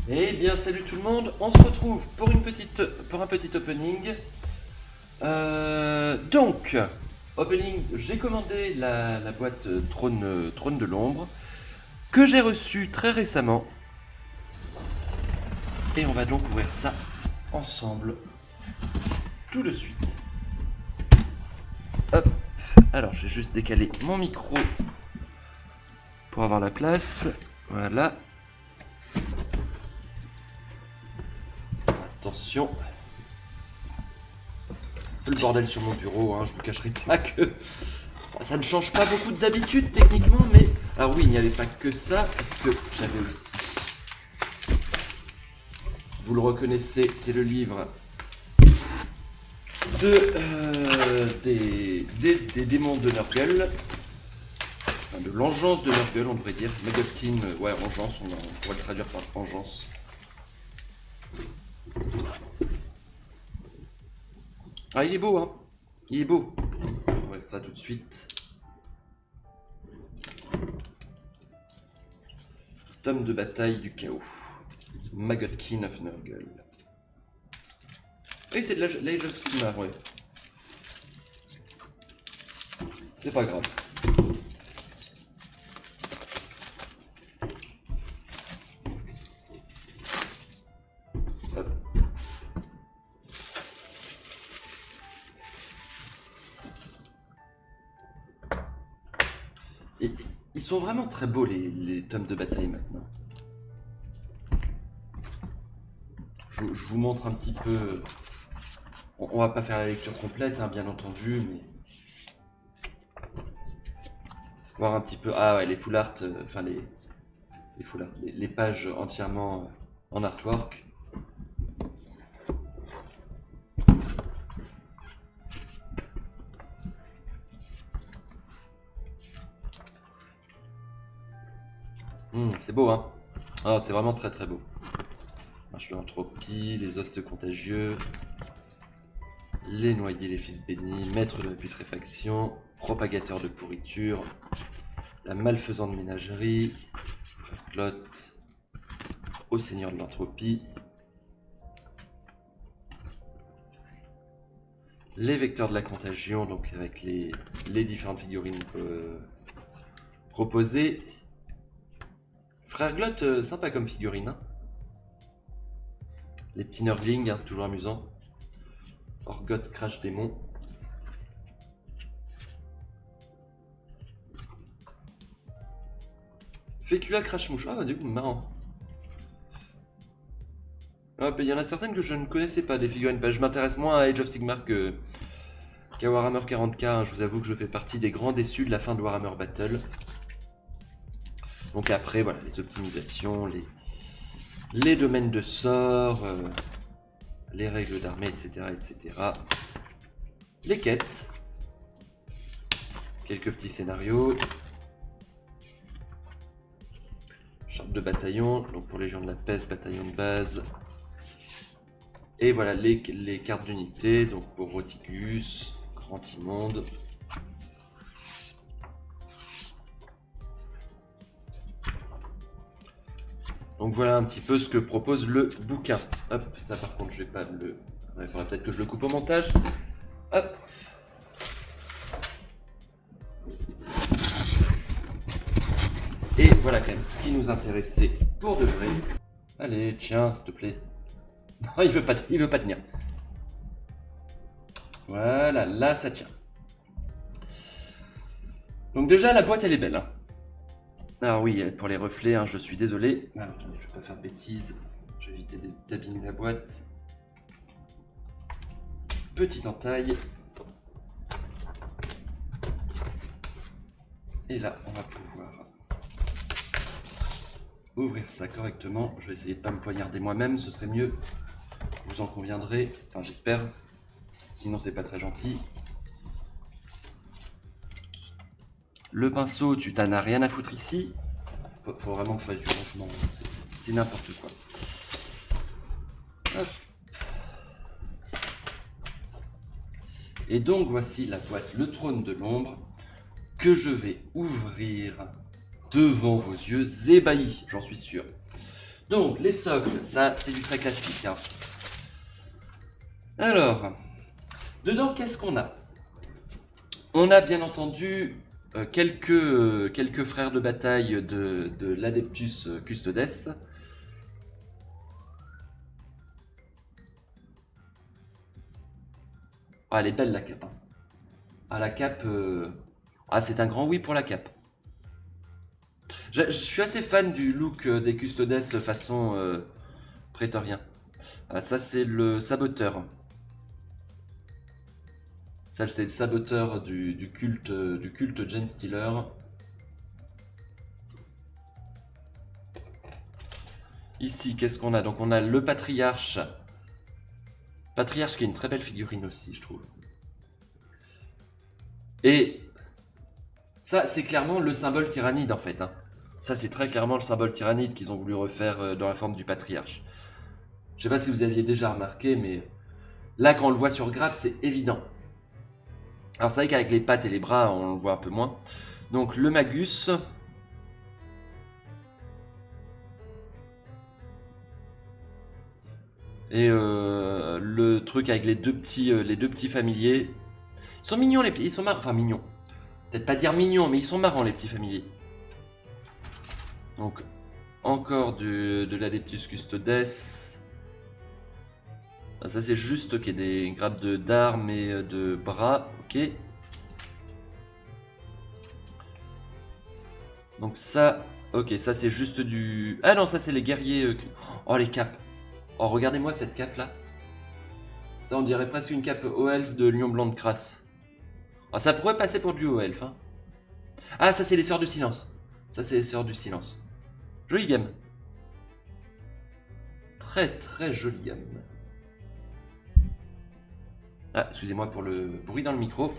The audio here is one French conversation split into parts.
Eh bien, salut tout le monde, on se retrouve pour un petit opening. Donc, opening, j'ai commandé la boîte Trône de l'Ombre, que j'ai reçue très récemment. Et on va donc ouvrir ça ensemble, tout de suite. Hop, alors j'ai juste décalé mon micro pour avoir la place, voilà. Attention. Le bordel sur mon bureau, hein, je vous cacherai pas que ça ne change pas beaucoup d'habitude techniquement, mais... Alors oui, il n'y avait pas que ça, puisque j'avais aussi... Vous le reconnaissez, c'est le livre des démons de Nurgle. Enfin, de l'engeance de Nurgle, on devrait dire. Magotkin, ouais, engeance, on pourrait le traduire par engeance. Ah, il est beau, hein. Il est beau. On va voir ça tout de suite. Tome de bataille du chaos. Magotkin of Nurgle. Et c'est de l'Age of Sigmar, ouais. C'est pas grave. Hop. Et ils sont vraiment très beaux les tomes de bataille maintenant. Je vous montre un petit peu. On va pas faire la lecture complète, hein, bien entendu, mais voir un petit peu. Ah ouais, les full art, enfin les full art, les pages entièrement en artwork. C'est beau, hein. Ah, c'est vraiment très très beau. Marche de l'entropie, les hostes contagieux, les noyés, les fils bénis, maître de la putréfaction, propagateur de pourriture, la malfaisante ménagerie, Clotte, au seigneur de l'entropie, les vecteurs de la contagion, donc avec les différentes figurines proposées. Frère Glotte, sympa comme figurine, hein. Les petits Nurglings, hein, toujours amusant. Orgoth Crash Démon. Fécula Crash Mouche. Ah bah du coup, marrant. Ah, il y en a certaines que je ne connaissais pas, des figurines. Je m'intéresse moins à Age of Sigmar qu'à Warhammer 40k. Hein. Je vous avoue que je fais partie des grands déçus de la fin de Warhammer Battle. Donc après, voilà, les optimisations, les domaines de sort, les règles d'armée, etc., etc. Les quêtes. Quelques petits scénarios. Charte de bataillon, donc pour Légion de la Peste, bataillon de base. Et voilà les cartes d'unité, donc pour Rotigus, Grand Immonde. Donc voilà un petit peu ce que propose le bouquin. Hop, ça par contre je vais pas le... Il faudrait peut-être que je le coupe au montage. Hop. Et voilà quand même ce qui nous intéressait pour de vrai. Allez, tiens, s'il te plaît. Non, il veut pas tenir. Voilà, là ça tient. Donc déjà la boîte elle est belle. Hein. Ah oui, pour les reflets, hein, je suis désolé. Alors attendez, je vais pas faire de bêtises. Je vais éviter d'abîmer la boîte. Petite entaille. Et là, on va pouvoir ouvrir ça correctement. Je vais essayer de pas me poignarder moi-même, ce serait mieux. Vous en conviendrez, enfin j'espère. Sinon c'est pas très gentil. Le pinceau, tu t'en as rien à foutre ici. Faut vraiment que je fasse du rangement. C'est n'importe quoi. Hop. Et donc voici la boîte Le Trône de l'Ombre que je vais ouvrir devant vos yeux ébahis, j'en suis sûr. Donc, les socles, ça, c'est du très classique. Hein. Alors, dedans, qu'est-ce qu'on a? On a bien entendu quelques frères de bataille de l'Adeptus Custodes. Ah, elle est belle la cape. Hein. Ah, la cape... Ah, c'est un grand oui pour la cape. Je suis assez fan du look des Custodes façon prétorien. Ah, ça, c'est le saboteur. Ça, c'est le saboteur du culte Genestealer. Ici, qu'est-ce qu'on a? Donc, on a le patriarche. Patriarche qui est une très belle figurine aussi, je trouve. Et ça, c'est clairement le symbole tyrannide en fait. Hein. Ça, c'est très clairement le symbole tyrannide qu'ils ont voulu refaire dans la forme du patriarche. Je sais pas si vous aviez déjà remarqué, mais là, quand on le voit sur grappe, c'est évident. Alors, c'est vrai qu'avec les pattes et les bras, on le voit un peu moins. Donc, le Magus. Et le truc avec les deux petits familiers. Ils sont mignons, ils sont marrants. Enfin, mignons. Peut-être pas dire mignons, mais ils sont marrants, les petits familiers. Donc, encore de l'Adeptus Custodes. Ah, ça, c'est juste qu'il y ait des grappes d'armes et de bras. Ok. Donc, ça. Ok, ça, c'est juste du. Ah non, ça, c'est les guerriers. Oh, les capes. Oh, regardez-moi cette cape là. Ça, on dirait presque une cape haut elfe de Lion Blanc de Crasse. Ah, ça pourrait passer pour du haut elfe. Hein. Ah, ça, c'est les Sœurs du Silence. Ça, c'est les Sœurs du Silence. Jolie gamme. Très, très jolie gamme. Ah, excusez-moi pour le bruit dans le micro.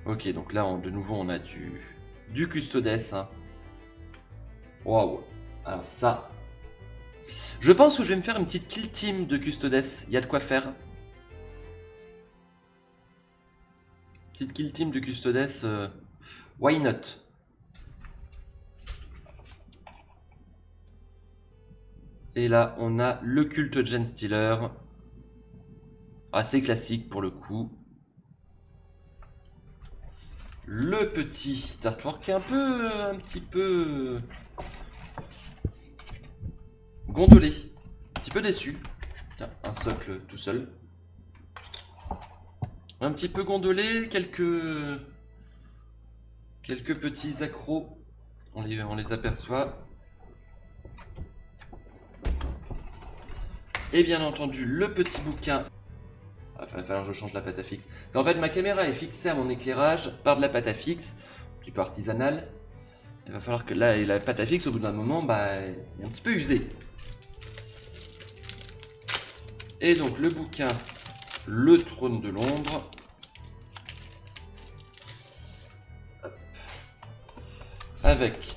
Ok, donc là, de nouveau, on a du Custodes. Hein. Waouh. Alors ça... Je pense que je vais me faire une petite kill team de Custodes. Il y a de quoi faire. Petite kill team de Custodes. Why not? Et là, on a le culte Genestealer. Assez classique pour le coup. Le petit artwork qui est un petit peu gondolé. Un petit peu déçu. Tiens, un socle tout seul. Un petit peu gondolé, quelques petits accros. On les aperçoit. Et bien entendu, le petit bouquin. Ah, il va falloir que je change la pâte à fixe. En fait, ma caméra est fixée à mon éclairage par de la pâte à fixe, un petit peu artisanale. Il va falloir que là, la pâte à fixe, au bout d'un moment, bah, est un petit peu usée. Et donc, le bouquin, le trône de l'ombre. Avec,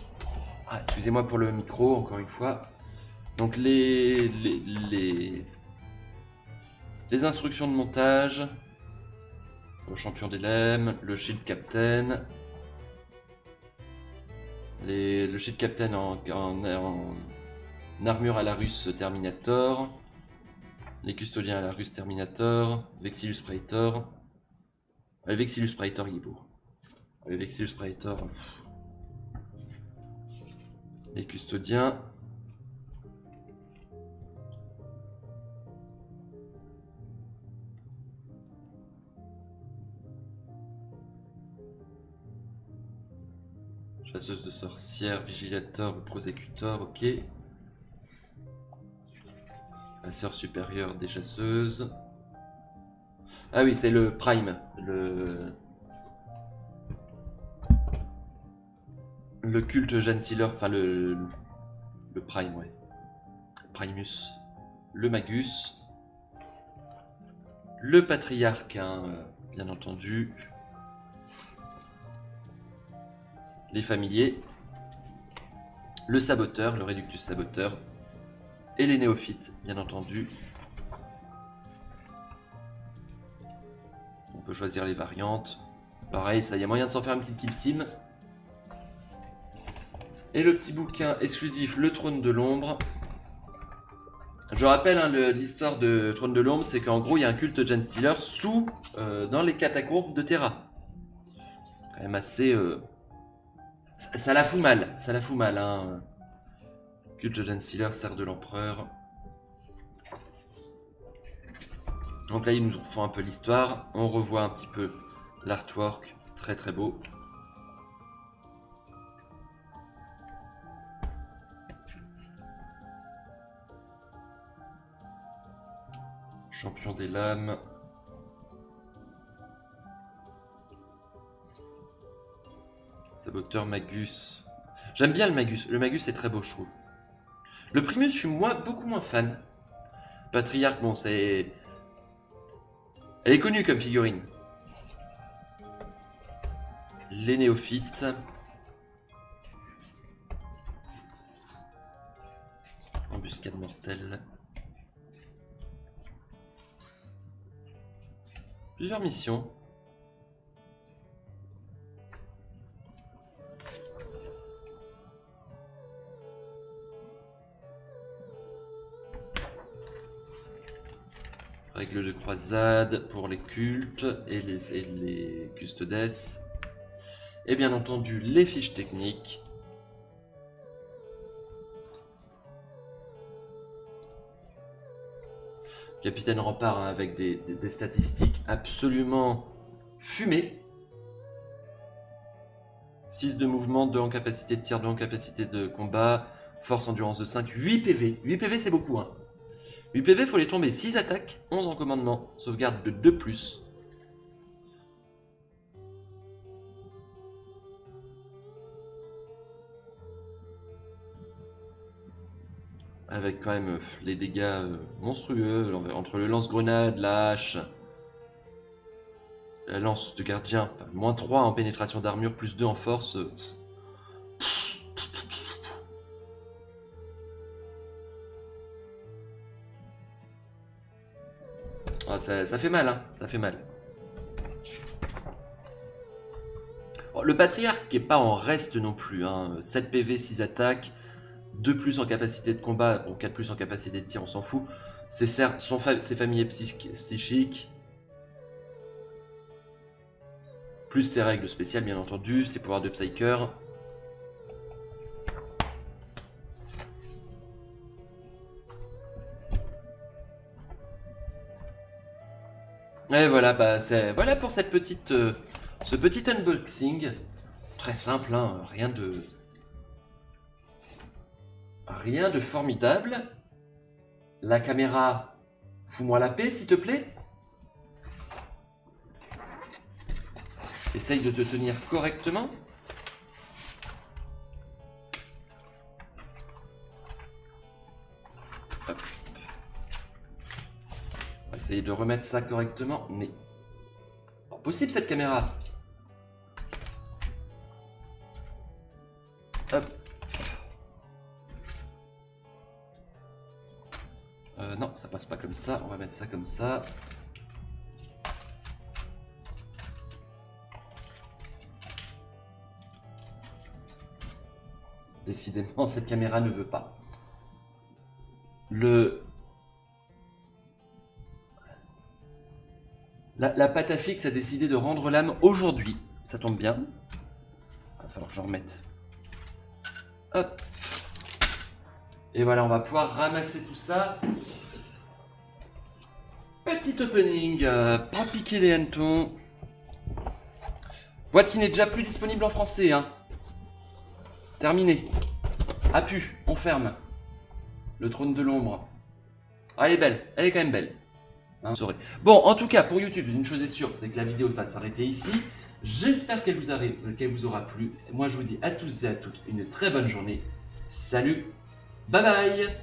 excusez-moi pour le micro, encore une fois. Donc, les instructions de montage. Le champion des lemmes, le shield captain. Le shield captain en armure à la russe Terminator. Les custodiens à la russe Terminator. Vexillus Praetor. Le Vexillus Praetor, il est beau. Le Vexillus Praetor. Les custodiens. Chasseuse de sorcières, vigilateur ou prosécuteur, ok. La sœur supérieure des chasseuses. Ah oui, c'est le Prime. Le culte Genestealer, enfin le Prime, ouais. Primus. Le Magus. Le Patriarche, hein, bien entendu. Les familiers. Le Saboteur, le Réductus Saboteur. Et les néophytes, bien entendu. On peut choisir les variantes. Pareil, ça y a moyen de s'en faire une petite kill team. Et le petit bouquin exclusif, Le Trône de l'Ombre. Je rappelle, hein, l'histoire de Trône de l'Ombre, c'est qu'en gros, il y a un culte Genestealer dans les catacombes de Terra. Quand même assez... Ça la fout mal, hein. Culte Genestealer, serre de l'empereur. Donc là, ils nous font un peu l'histoire. On revoit un petit peu l'artwork. Très très beau. Champion des lames. Saboteur Magus. J'aime bien le Magus. Le Magus est très beau, je trouve. Le Primus, je suis beaucoup moins fan. Patriarche, bon, c'est... Elle est connue comme figurine. Les néophytes. Embuscade mortelle. Plusieurs missions. Règles de croisade pour les cultes et les custodes. Et bien entendu, les fiches techniques. Capitaine Rempart, hein, avec des statistiques absolument fumées. 6 de mouvement, 2 en capacité de tir, 2 en capacité de combat. Force endurance de 5, 8 PV. 8 PV c'est beaucoup, hein. 8 PV, faut les tomber 6 attaques, 11 en commandement, sauvegarde de 2+. Avec quand même les dégâts monstrueux, entre le lance-grenade, la hache, la lance de gardien, moins 3 en pénétration d'armure, plus 2 en force. Ah, ça fait mal, hein, ça fait mal. Bon, le patriarche qui est pas en reste non plus, hein, 7 PV, 6 attaques, 2+ en capacité de combat, bon 4+ en capacité de tir, on s'en fout. C'est certes ses familles psychiques, plus ses règles spéciales bien entendu, ses pouvoirs de Psyker. Et voilà, bah voilà pour cette petite, ce petit unboxing. Très simple, hein, rien de formidable. La caméra, fous-moi la paix s'il te plaît. Essaye de te tenir correctement. Hop. On va essayer de remettre ça correctement, mais... Pas possible cette caméra. Hop. Non, ça passe pas comme ça, on va mettre ça comme ça. Décidément, cette caméra ne veut pas. La Patafix a décidé de rendre l'âme aujourd'hui. Ça tombe bien. Il va falloir que j'en remette. Hop. Et voilà, on va pouvoir ramasser tout ça. Petit opening, pas piquer des hannetons. Boîte qui n'est déjà plus disponible en français, hein. Terminé. A pu, on ferme. Le trône de l'ombre. Ah, elle est belle, elle est quand même belle. Hein, bon, en tout cas, pour YouTube, une chose est sûre, c'est que la vidéo va s'arrêter ici. J'espère qu'elle vous aura plu. Moi, je vous dis à tous et à toutes une très bonne journée. Salut, bye bye.